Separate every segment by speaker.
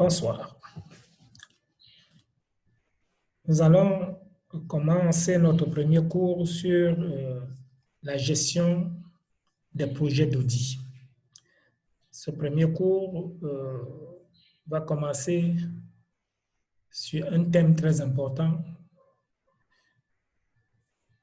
Speaker 1: Bonsoir. Nous allons commencer notre premier cours sur la gestion des projets d'audit. Ce premier cours va commencer sur un thème très important,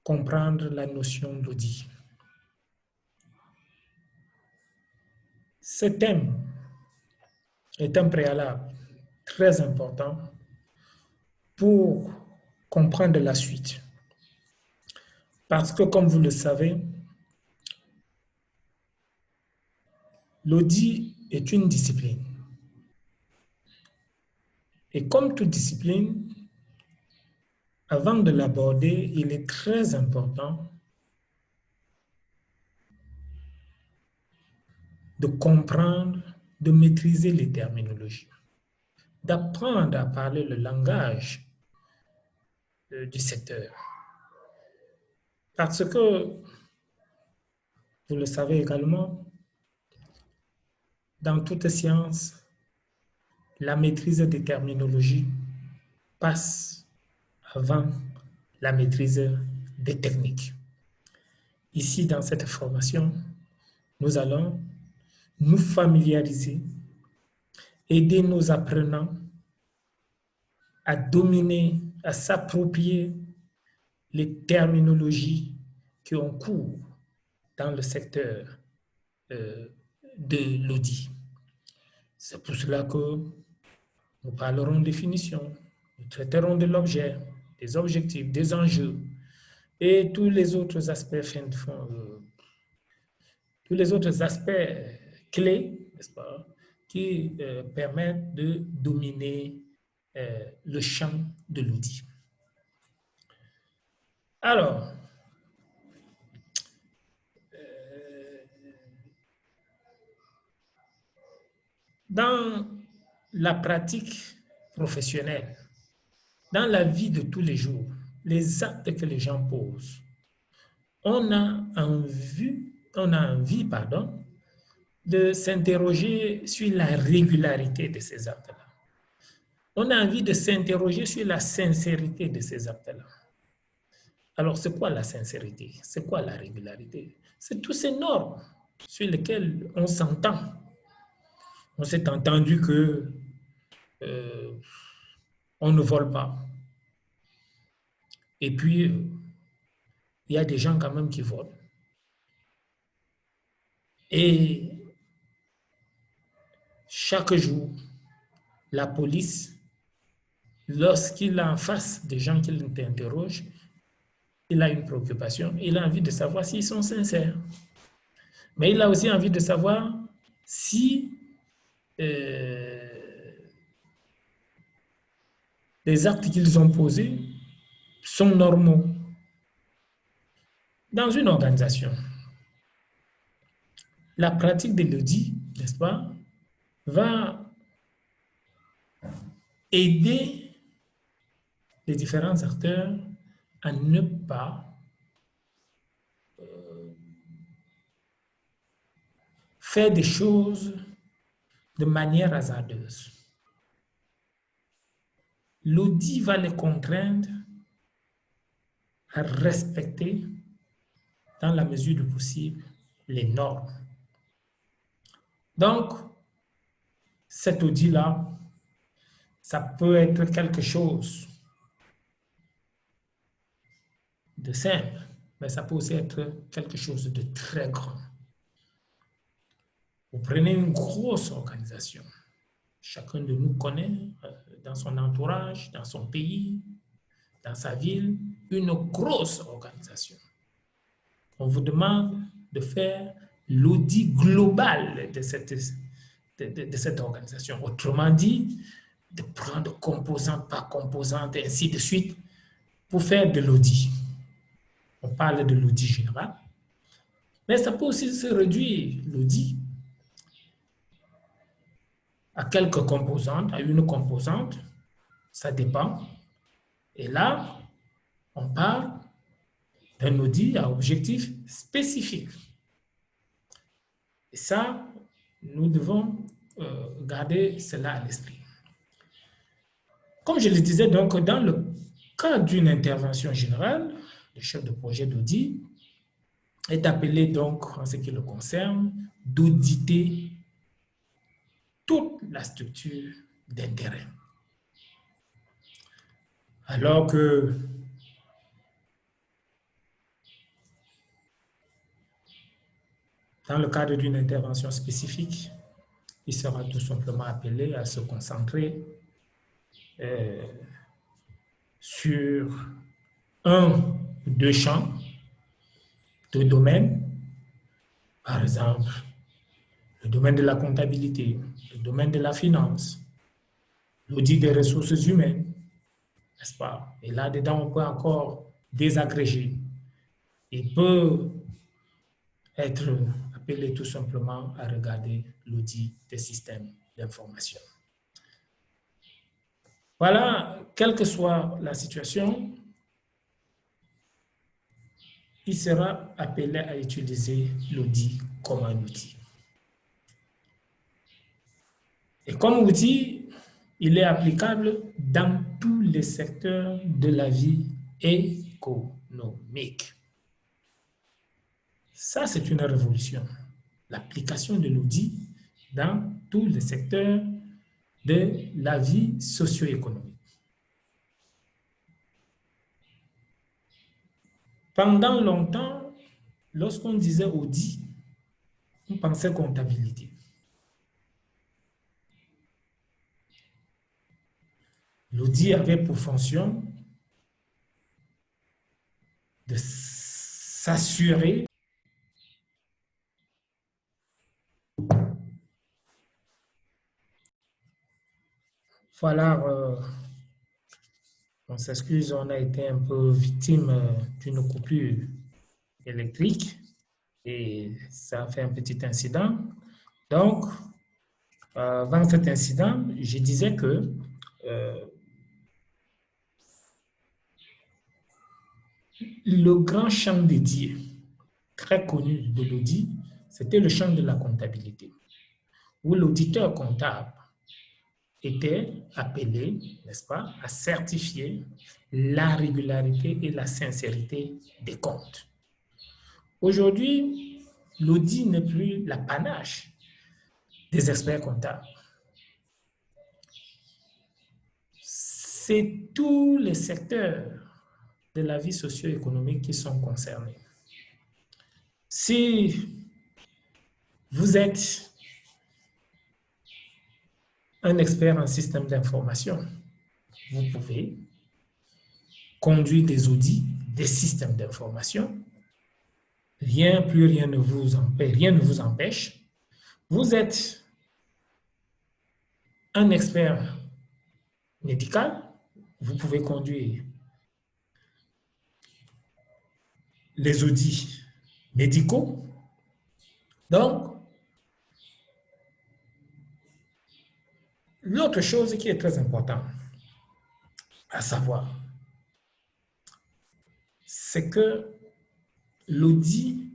Speaker 1: comprendre la notion d'audit. Ce thème est un préalable très important pour comprendre la suite. Parce que, comme vous le savez, l'audit est une discipline. Et comme toute discipline, avant de l'aborder, il est très important de comprendre, de maîtriser les terminologies, d'apprendre à parler le langage du secteur. Parce que, vous le savez également, dans toute science, la maîtrise des terminologies passe avant la maîtrise des techniques. Ici, dans cette formation, nous allons nous familiariser, aider nos apprenants à dominer, à s'approprier les terminologies qui ont cours dans le secteur de l'audit. C'est pour cela que nous parlerons de définition, nous traiterons de l'objet, des objectifs, des enjeux et tous les autres aspects clés, n'est-ce pas, qui permettent de dominer le champ de l'audit. Alors, dans la pratique professionnelle, dans la vie de tous les jours, les actes que les gens posent, on a envie, de s'interroger sur la régularité de ces actes-là. On a envie de s'interroger sur la sincérité de ces actes-là. Alors, c'est quoi la sincérité? C'est quoi la régularité? C'est tous ces normes sur lesquelles on s'entend. On s'est entendu que on ne vole pas. Et puis, il y a des gens quand même qui volent. Et chaque jour, la police, lorsqu'il est en face des gens qui l'interrogent, il a une préoccupation, il a envie de savoir s'ils sont sincères. Mais il a aussi envie de savoir si les actes qu'ils ont posés sont normaux. Dans une organisation, la pratique de l'audit, n'est-ce pas, va aider les différents acteurs à ne pas faire des choses de manière hasardeuse. L'audit va les contraindre à respecter, dans la mesure du possible, les normes. Donc, cet audit-là, ça peut être quelque chose de simple, mais ça peut aussi être quelque chose de très grand. Vous prenez une grosse organisation. Chacun de nous connaît dans son entourage, dans son pays, dans sa ville, une grosse organisation. On vous demande de faire l'audit global de cette organisation. Autrement dit, de prendre composante par composante, et ainsi de suite, pour faire de l'audit. On parle de l'audit général, mais ça peut aussi se réduire, l'audit, à quelques composantes, à une composante, ça dépend. Et là, on parle d'un audit à objectif spécifique. Et ça, nous devons garder cela à l'esprit. Comme je le disais, donc, dans le cas d'une intervention générale, le chef de projet d'audit est appelé, donc, en ce qui le concerne, d'auditer toute la structure d'intérêt. Alors que dans le cadre d'une intervention spécifique, il sera tout simplement appelé à se concentrer sur un ou deux champs, deux domaines, par exemple, le domaine de la comptabilité, le domaine de la finance, l'audit des ressources humaines, n'est-ce pas? Et là-dedans, on peut encore désagréger. Il peut être appelé tout simplement à regarder l'audit des systèmes d'information. Voilà, quelle que soit la situation, il sera appelé à utiliser l'audit comme un outil. Et comme outil, il est applicable dans tous les secteurs de la vie économique. Ça, c'est une révolution. L'application de l'audit dans tous les secteurs de la vie socio-économique. Pendant longtemps, lorsqu'on disait audit, on pensait comptabilité. L'audit avait pour fonction de s'assurer voilà, on s'excuse, on a été un peu victime d'une coupure électrique et ça a fait un petit incident. Donc, avant cet incident, je disais que le grand champ dédié, très connu de l'audit, c'était le champ de la comptabilité, où l'auditeur comptable était appelé, n'est-ce pas, à certifier la régularité et la sincérité des comptes. Aujourd'hui, l'audit n'est plus l'apanage des experts comptables. C'est tous les secteurs de la vie socio-économique qui sont concernés. Si vous êtes un expert en système d'information, vous pouvez conduire des audits des systèmes d'information. Rien ne vous empêche. Vous êtes un expert médical, vous pouvez conduire les audits médicaux. Donc, l'autre chose qui est très importante à savoir, c'est que l'audit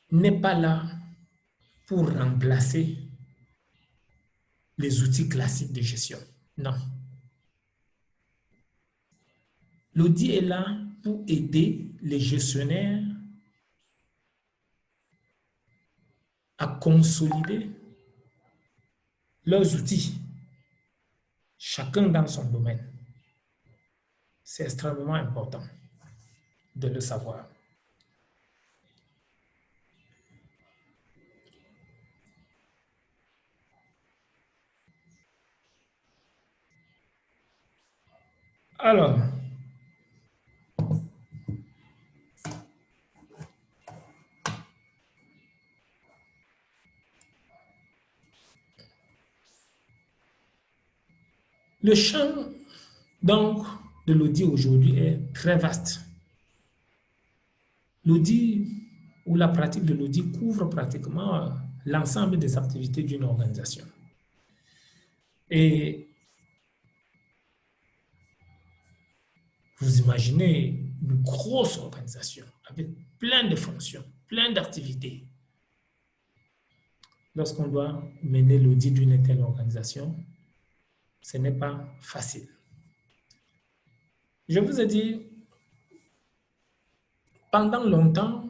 Speaker 1: n'est pas là pour remplacer les outils classiques de gestion. Non. L'audit est là pour aider les gestionnaires à consolider leurs outils, chacun dans son domaine. C'est extrêmement important de le savoir. Alors, le champ donc de l'audit aujourd'hui est très vaste. L'audit ou la pratique de l'audit couvre pratiquement l'ensemble des activités d'une organisation. Et vous imaginez une grosse organisation avec plein de fonctions, plein d'activités. lorsqu'on doit mener l'audit d'une telle organisation, ce n'est pas facile. Je vous ai dit, pendant longtemps,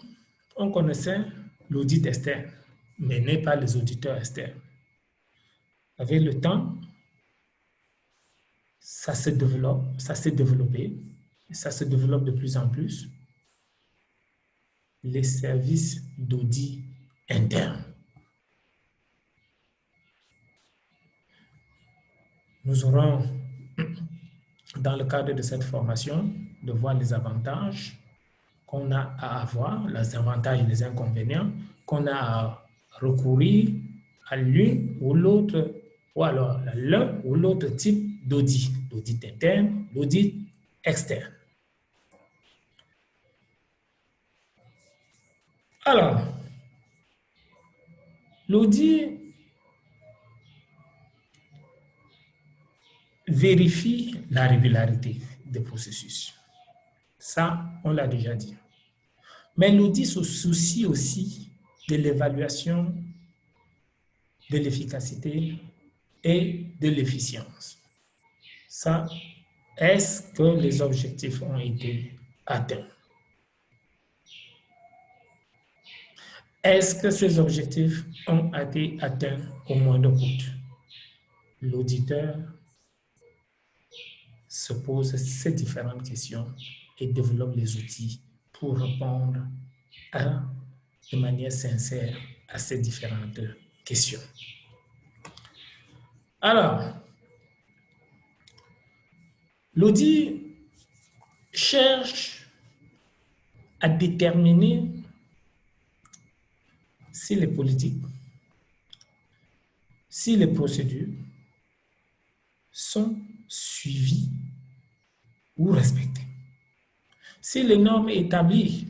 Speaker 1: on connaissait l'audit externe, mené par les auditeurs externes. Avec le temps, ça s'est développé, et ça se développe de plus en plus. Les services d'audit interne. Nous aurons, dans le cadre de cette formation, de voir les avantages qu'on a à avoir, les avantages et les inconvénients, qu'on a à recourir à l'une ou l'autre, ou alors à l'un ou l'autre type d'audit, l'audit interne, l'audit externe. Alors, l'audit vérifie la régularité des processus. Ça, on l'a déjà dit. Mais l'audit se soucie aussi de l'évaluation de l'efficacité et de l'efficience. Ça, est-ce que les objectifs ont été atteints? Est-ce que ces objectifs ont été atteints au moindre coût? L'auditeur se pose ces différentes questions et développe les outils pour répondre de manière sincère à ces différentes questions. Alors, l'audit cherche à déterminer si les politiques, si les procédures sont suivies ou respectées, si les normes établies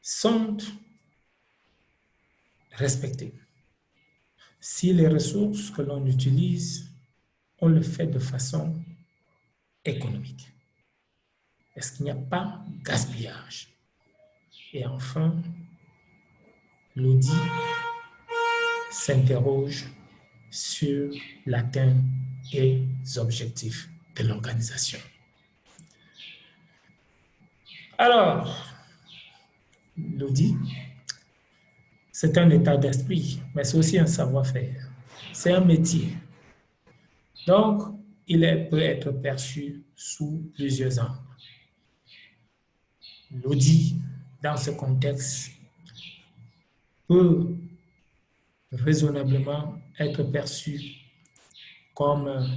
Speaker 1: sont respectées, si les ressources que l'on utilise, on le fait de façon économique. Est-ce qu'il n'y a pas de gaspillage? Et enfin, l'audit s'interroge sur l'atteinte des objectifs de l'organisation. Alors, l'audit, c'est un état d'esprit, mais c'est aussi un savoir-faire. C'est un métier. Donc, il peut être perçu sous plusieurs angles. L'audit, dans ce contexte, peut raisonnablement être perçu comme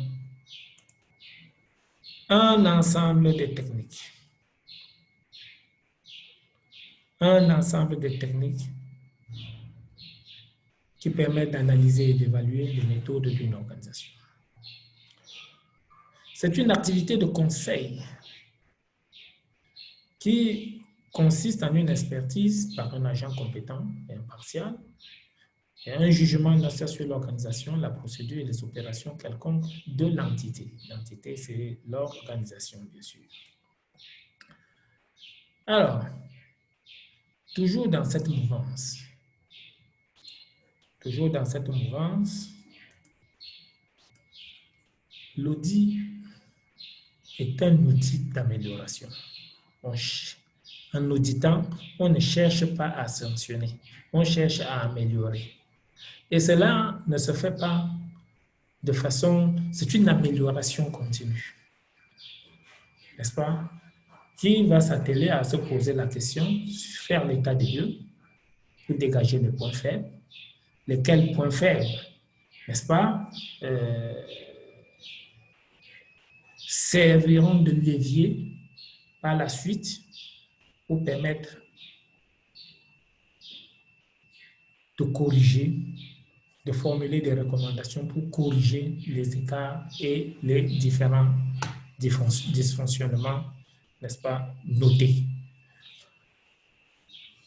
Speaker 1: un ensemble de techniques. Un ensemble de techniques qui permettent d'analyser et d'évaluer les méthodes d'une organisation. C'est une activité de conseil qui consiste en une expertise par un agent compétent et impartial et un jugement nécessaire sur l'organisation, la procédure et les opérations quelconques de l'entité. L'entité, c'est l'organisation, bien sûr. Alors, toujours dans cette mouvance, l'audit est un outil d'amélioration. En auditant, on ne cherche pas à sanctionner, on cherche à améliorer. Et cela ne se fait pas de façon... C'est une amélioration continue. N'est-ce pas? Qui va s'atteler à se poser la question, faire l'état des lieux, pour dégager les points faibles. Lesquels points faibles, n'est-ce pas, serviront de levier par la suite pour permettre de corriger, de formuler des recommandations pour corriger les écarts et les différents dysfonctionnements, n'est-ce pas, notés.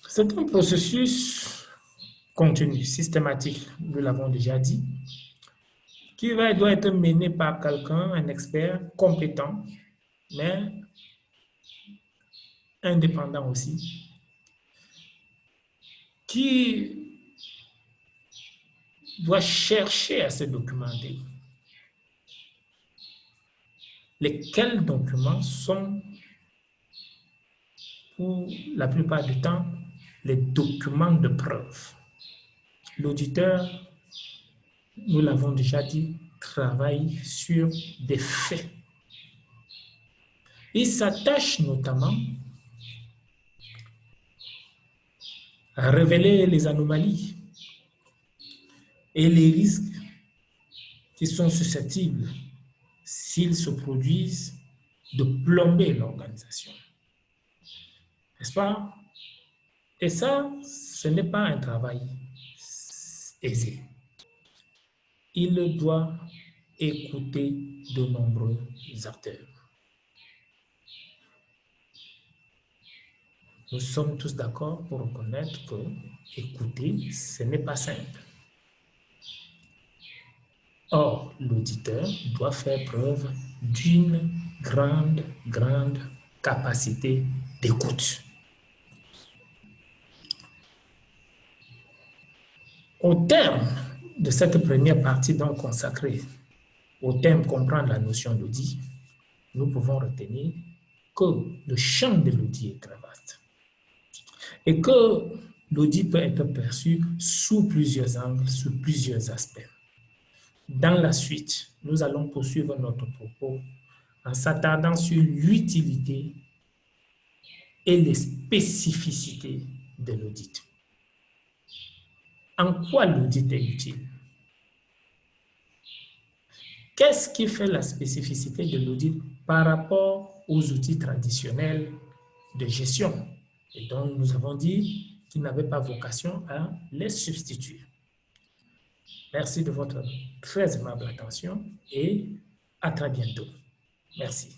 Speaker 1: C'est un processus continu, systématique, nous l'avons déjà dit, qui doit être mené par quelqu'un, un expert compétent, mais indépendant aussi, qui doit chercher à se documenter. Lesquels documents sont, pour la plupart du temps, les documents de preuve. L'auditeur, nous l'avons déjà dit, travaille sur des faits. Il s'attache notamment à révéler les anomalies et les risques qui sont susceptibles, s'ils se produisent, de plomber l'organisation. N'est-ce pas? Et ça, ce n'est pas un travail aisé. Il doit écouter de nombreux acteurs. Nous sommes tous d'accord pour reconnaître que écouter, ce n'est pas simple. Or, l'auditeur doit faire preuve d'une grande capacité d'écoute. Au terme de cette première partie donc consacrée au thème comprendre la notion d'audit, nous pouvons retenir que le champ de l'audit est très vaste et que l'audit peut être perçu sous plusieurs angles, sous plusieurs aspects. Dans la suite, nous allons poursuivre notre propos en s'attardant sur l'utilité et les spécificités de l'audit. En quoi l'audit est utile? Qu'est-ce qui fait la spécificité de l'audit par rapport aux outils traditionnels de gestion et dont nous avons dit qu'ils n'avaient pas vocation à les substituer? Merci de votre très aimable attention et à très bientôt. Merci.